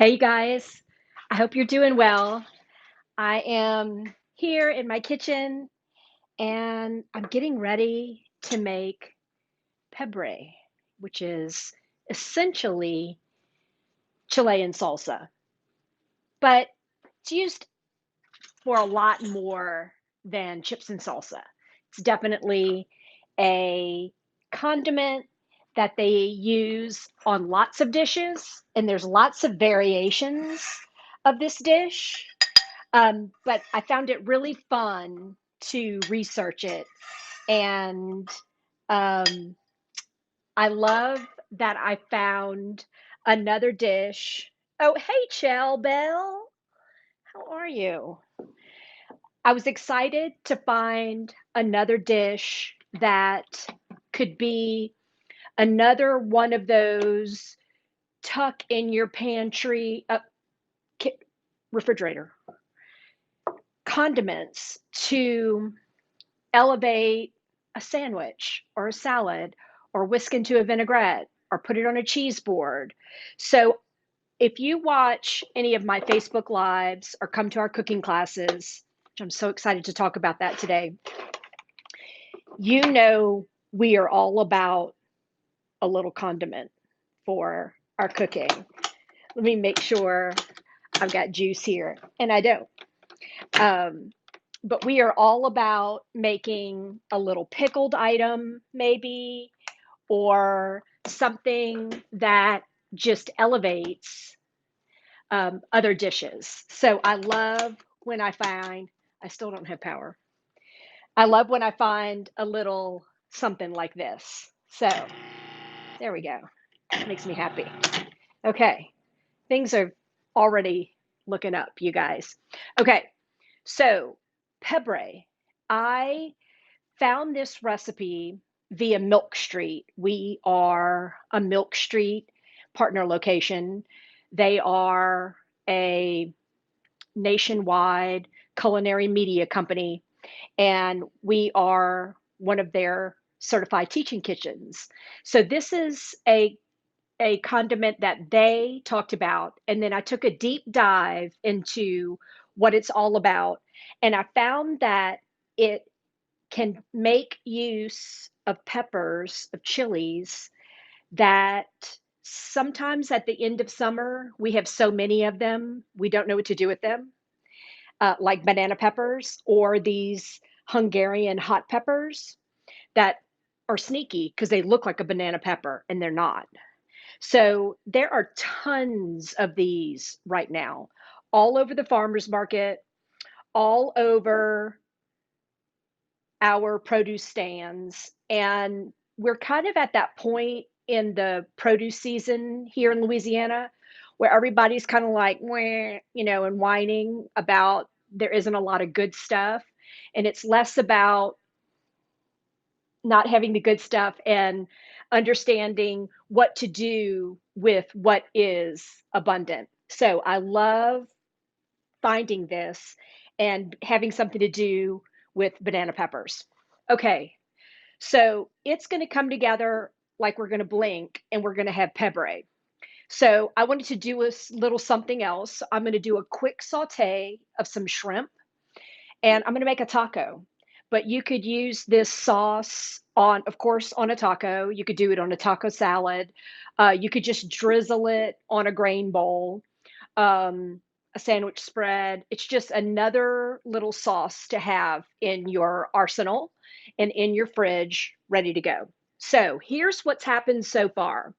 Hey guys, I hope you're doing well. I am here in my kitchen and I'm getting ready to make Pebre, which is essentially Chilean salsa, but it's used for a lot more than chips and salsa. It's definitely a condiment that they use on lots of dishes, and there's lots of variations of this dish. But I found it really fun to research it. And um, I love that I found another dish. Oh, hey, Chell Bell. How are you? I was excited to find another dish that could be another one of those tuck in your pantry, refrigerator condiments to elevate a sandwich or a salad or whisk into a vinaigrette or put it on a cheese board. So if you watch any of my Facebook lives or come to our cooking classes, which I'm so excited to talk about that today, you know we are all about a little condiment for our cooking. Let me make sure I've got juice here, and I don't. Um, but we are all about making a little pickled item, maybe, or something that just elevates other dishes. So I love when I find, I still don't have power. I love when I find a little something like this. So there we go. Makes me happy. Okay, things are already looking up, you guys. Okay, so Pebre, I found this recipe via Milk Street. We are a Milk Street partner location. They are a nationwide culinary media company, and we are one of their certified teaching kitchens. So this is a condiment that they talked about, and then I took a deep dive into what it's all about, and I found that it can make use of peppers, of chilies that sometimes at the end of summer, we have so many of them, we don't know what to do with them, like banana peppers or these Hungarian hot peppers that are sneaky because they look like a banana pepper and they're not. So there are tons of these right now, all over the farmers market, all over our produce stands. And we're kind of at that point in the produce season here in Louisiana where everybody's kind of like, "Wah," and whining about there isn't a lot of good stuff. And it's less about not having the good stuff and understanding what to do with what is abundant. So I love finding this and having something to do with banana peppers. Okay, so it's going to come together like we're going to blink and we're going to have Pebre. So I wanted to do a little something else. I'm going to do a quick saute of some shrimp and I'm going to make a taco. But you could use this sauce on, of course, on a taco. You could do it on a taco salad. You could just drizzle it on a grain bowl, a sandwich spread. It's just another little sauce to have in your arsenal and in your fridge, ready to go. So here's what's happened so far.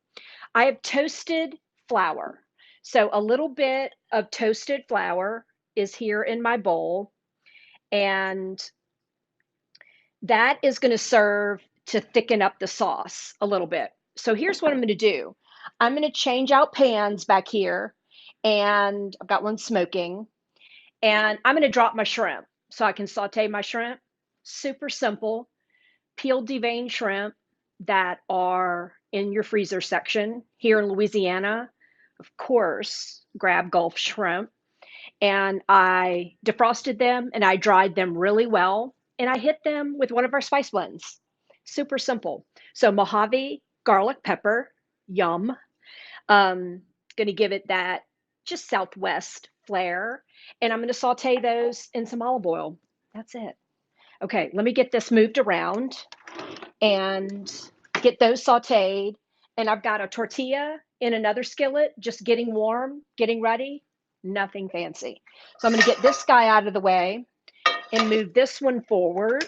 I have toasted flour. So a little bit of toasted flour is here in my bowl. And that is going to serve to thicken up the sauce a little bit. So here's what I'm going to do. I'm going to change out pans back here, and I've got one smoking, and I'm going to drop my shrimp so I can saute my shrimp. Super simple. Peeled deveined shrimp that are in your freezer section here in Louisiana. Of course, grab Gulf shrimp, and I defrosted them and I dried them really well. And I hit them with one of our spice blends. Super simple. So Mojave garlic pepper, yum. Going to give it that just southwest flare. And I'm going to saute those in some olive oil. That's it. Okay, let me get this moved around and get those sauteed. And I've got a tortilla in another skillet, just getting warm, getting ready, nothing fancy. So I'm going to get this guy out of the way and move this one forward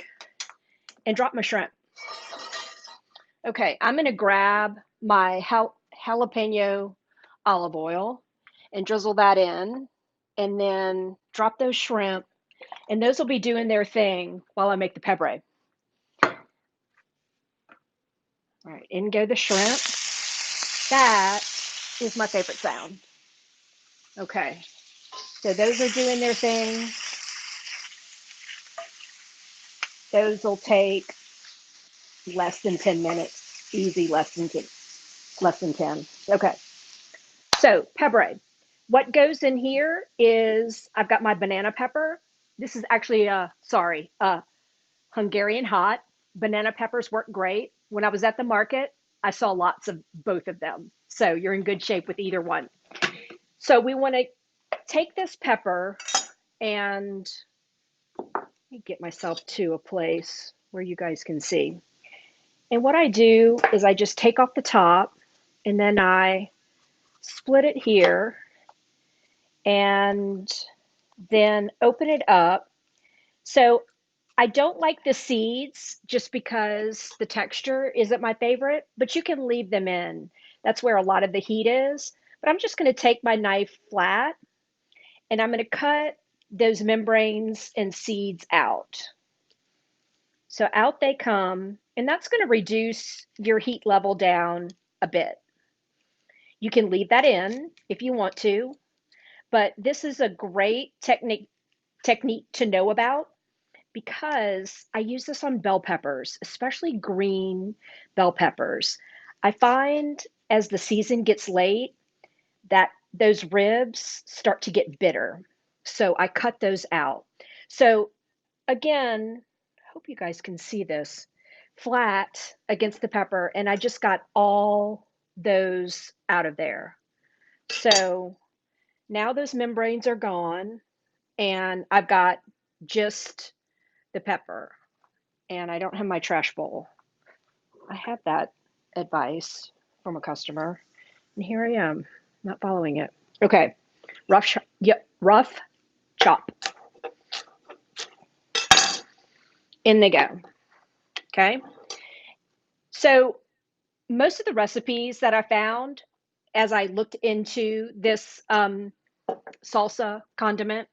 and drop my shrimp. Okay, I'm going to grab my jalapeno olive oil and drizzle that in, and then drop those shrimp, and those will be doing their thing while I make the Pebre. All right, in go the shrimp. That is my favorite sound. Okay, so those are doing their thing. Those will take less than 10 minutes. Easy, less than 10. Less than 10. Okay, so Pebre. What goes in here is I've got my banana pepper. This is actually, Hungarian hot. Banana peppers work great. When I was at the market, I saw lots of both of them. So you're in good shape with either one. So we want to take this pepper and let me get myself to a place where you guys can see. And what I do is I just take off the top and then I split it here and then open it up. So I don't like the seeds just because the texture isn't my favorite, but you can leave them in. That's where a lot of the heat is. But I'm just going to take my knife flat and I'm going to cut those membranes and seeds out. So out they come, and that's going to reduce your heat level down a bit. You can leave that in if you want to, but this is a great technique to know about because I use this on bell peppers, especially green bell peppers. I find as the season gets late that those ribs start to get bitter. So I cut those out. So again, I hope you guys can see this flat against the pepper, and I just got all those out of there. So now those membranes are gone, and I've got just the pepper, and I don't have my trash bowl. I had that advice from a customer, and here I am, not following it. Okay, rough chop. In they go. Okay, so most of the recipes that I found as I looked into this salsa condiment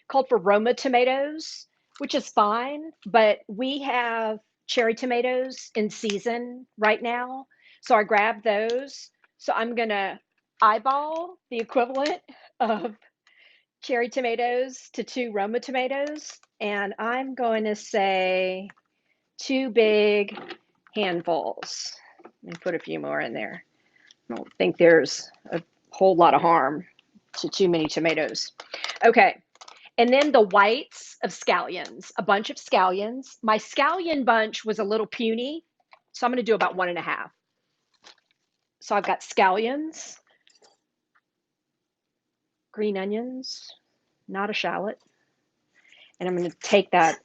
called for Roma tomatoes, which is fine, but we have cherry tomatoes in season right now. So I grabbed those. So I'm going to eyeball the equivalent of cherry tomatoes to 2 Roma tomatoes. And I'm going to say 2 big handfuls. Let me put a few more in there. I don't think there's a whole lot of harm to too many tomatoes. Okay, and then the whites of scallions, a bunch of scallions. My scallion bunch was a little puny, so I'm going to do about 1.5. So I've got scallions, green onions, not a shallot, and I'm going to take that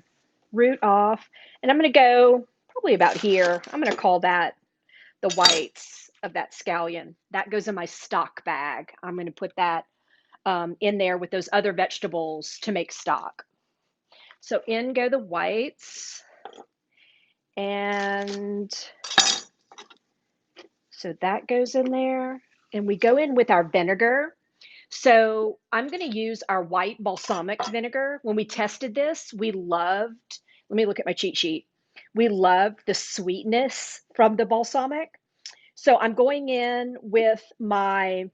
root off, and I'm going to go probably about here. I'm going to call that the whites of that scallion. That goes in my stock bag. I'm going to put that in there with those other vegetables to make stock. So in go the whites. And so that goes in there. And we go in with our vinegar. So I'm going to use our white balsamic vinegar. When we tested this, we loved, let me look at my cheat sheet. We loved the sweetness from the balsamic. So I'm going in with my,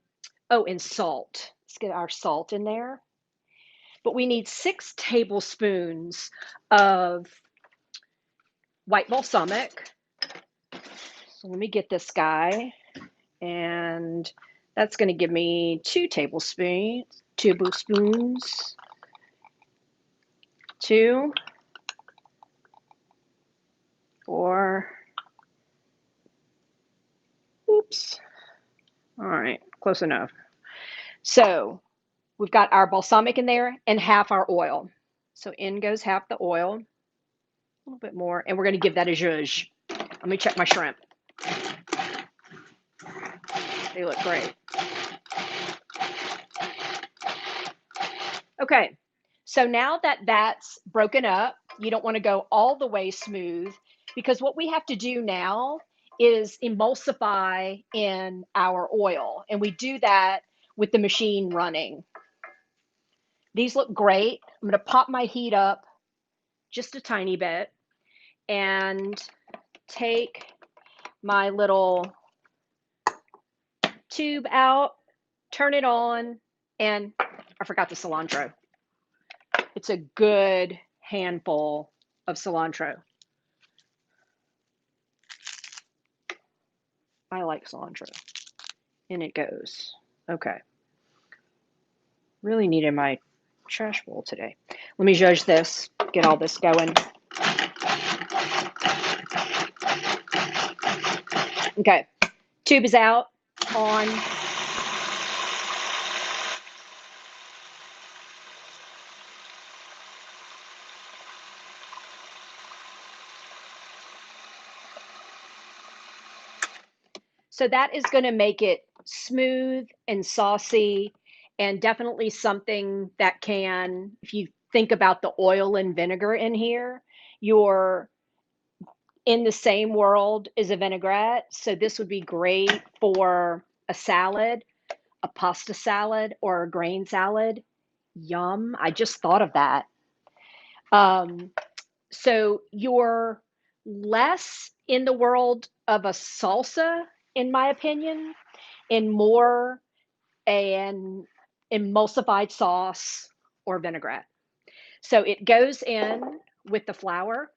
oh, and salt. Let's get our salt in there. But we need 6 tablespoons of white balsamic. So let me get this guy. And that's going to give me 2 tablespoons. 2, 4. Oops. All right, close enough. So We've got our balsamic in there and half our oil. So in goes half the oil, a little bit more, and we're going to give that a zhuzh. Let me check my shrimp. They look great. Okay, so now that that's broken up, you don't want to go all the way smooth because what we have to do now is emulsify in our oil, and we do that with the machine running. These look great. I'm going to pop my heat up just a tiny bit and take my little tube out, turn it on, and I forgot the cilantro. It's a good handful of cilantro. I like cilantro. And it goes. Okay. Really needed my trash bowl today. Let me judge this, get all this going. Okay. Tube is out on. So that is going to make it smooth and saucy and definitely something that can, if you think about the oil and vinegar in here, you're in the same world as a vinaigrette. So this would be great for a salad, a pasta salad, or a grain salad. Yum. I just thought of that. Um, so you're less in the world of a salsa, in my opinion, and more an emulsified sauce or vinaigrette. So it goes in with the flour.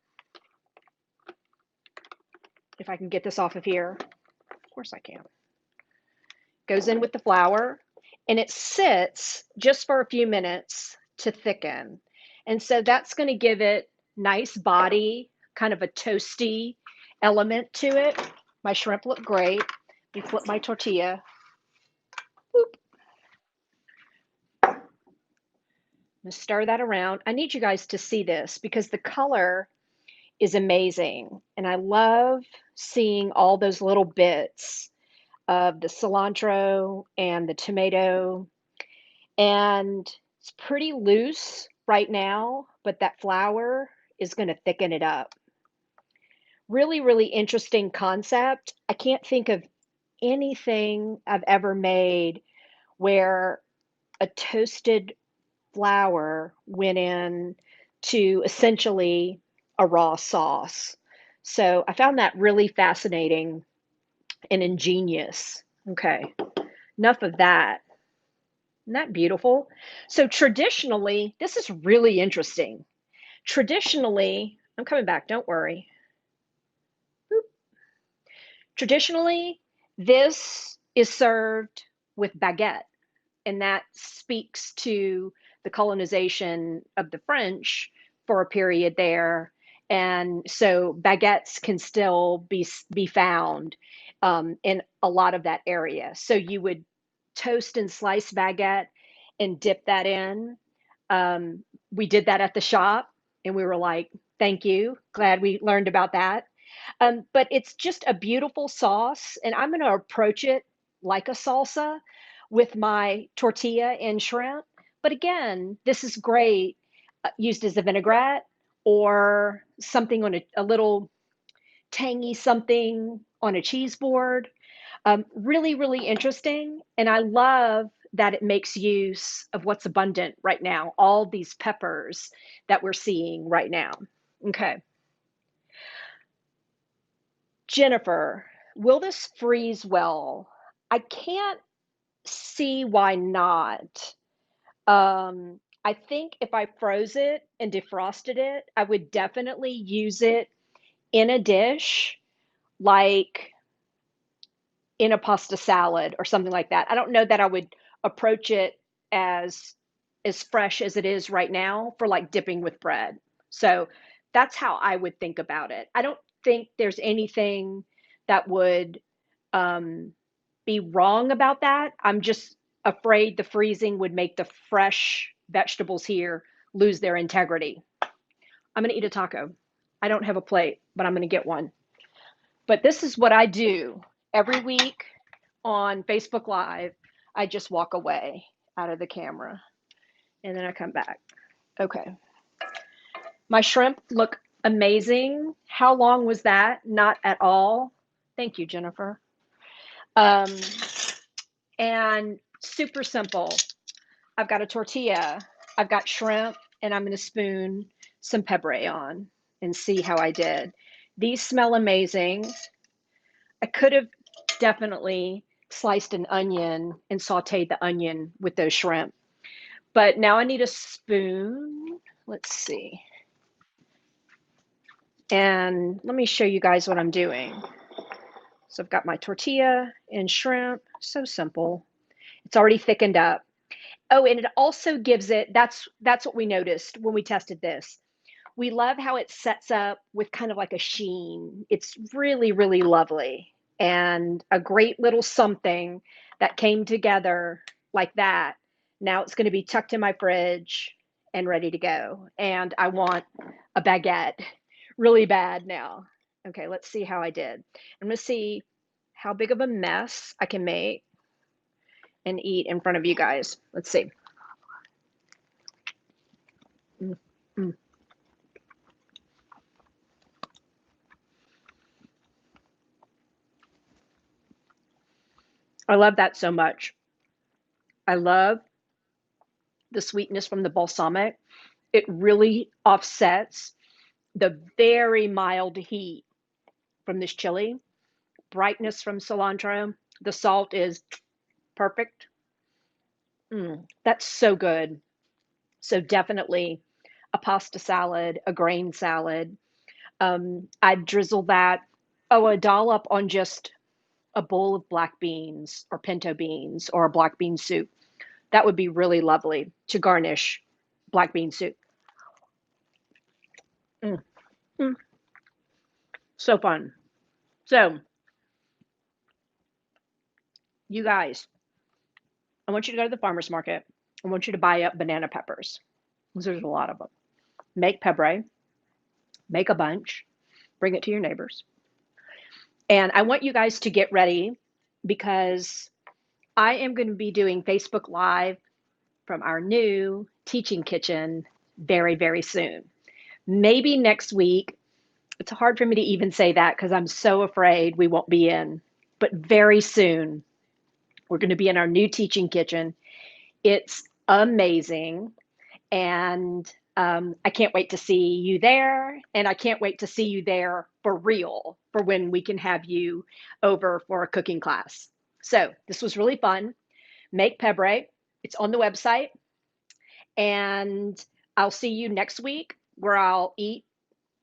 If I can get this off of here, of course I can. Goes in with the flour and it sits just for a few minutes to thicken. And so that's going to give it nice body, kind of a toasty element to it. My shrimp look great. Let me flip my tortilla. Boop. I'm going to stir that around. I need you guys to see this because the color is amazing. And I love seeing all those little bits of the cilantro and the tomato. And it's pretty loose right now, but that flour is going to thicken it up. Really, really interesting concept. I can't think of anything I've ever made where a toasted flour went in to essentially a raw sauce. So I found that really fascinating and ingenious. Okay, enough of that. Isn't that beautiful? So traditionally, this is really interesting. Traditionally, I'm coming back, don't worry. Boop. Traditionally, this is served with baguette, and that speaks to the colonization of the French for a period there. And so baguettes can still be found in a lot of that area. So you would toast and slice baguette and dip that in. We did that at the shop, and we were like, "Thank you, glad we learned about that." But it's just a beautiful sauce, and I'm going to approach it like a salsa with my tortilla and shrimp. But again, this is great used as a vinaigrette or something on a little tangy something on a cheese board. Really, really interesting. And I love that it makes use of what's abundant right now, all these peppers that we're seeing right now. Okay. Jennifer, will this freeze well? I can't see why not. I think if I froze it and defrosted it, I would definitely use it in a dish, like in a pasta salad or something like that. I don't know that I would approach it as fresh as it is right now for like dipping with bread. So that's how I would think about it. I don't think there's anything that would be wrong about that. I'm just afraid the freezing would make the fresh vegetables here lose their integrity. I'm gonna eat a taco. I don't have a plate, but I'm gonna get one. But this is what I do every week on Facebook Live. I just walk away out of the camera and then I come back. Okay. My shrimp look amazing. How long was that? Not at all. Thank you, Jennifer. Um, and super simple. I've got a tortilla, I've got shrimp, and I'm going to spoon some Pebre on and see how I did. These smell amazing. I could have definitely sliced an onion and sauteed the onion with those shrimp. But now I need a spoon. Let's see. And let me show you guys what I'm doing. So I've got my tortilla and shrimp. So simple. It's already thickened up. Oh, and it also gives it, that's what we noticed when we tested this. We love how it sets up with kind of like a sheen. It's really, really lovely. And a great little something that came together like that. Now it's going to be tucked in my fridge and ready to go. And I want a baguette really bad now. Okay, let's see how I did. I'm going to see how big of a mess I can make and eat in front of you guys. Let's see. Mm, mm. I love that so much. I love the sweetness from the balsamic. It really offsets the very mild heat from this chili, brightness from cilantro. The salt is perfect. That's so good. So definitely a pasta salad, a grain salad. I'd drizzle that, oh, a dollop on just a bowl of black beans or pinto beans or a black bean soup. That would be really lovely to garnish black bean soup. Mm, mm, so fun. So, you guys, I want you to go to the farmer's market. I want you to buy up banana peppers, because there's a lot of them. Make Pebre, make a bunch, bring it to your neighbors. And I want you guys to get ready because I am going to be doing Facebook Live from our new teaching kitchen very, very soon. Maybe next week. It's hard for me to even say that because I'm so afraid we won't be in. But very soon, we're going to be in our new teaching kitchen. It's amazing. And I can't wait to see you there. And I can't wait to see you there for real for when we can have you over for a cooking class. So this was really fun. Make Pebre. It's on the website. And I'll see you next week where I'll eat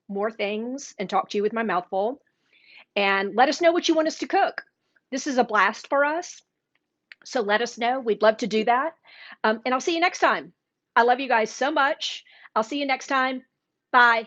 more things and talk to you with my mouth full. And let us know what you want us to cook. This is a blast for us. So let us know. We'd love to do that. And I'll see you next time. I love you guys so much. I'll see you next time. Bye.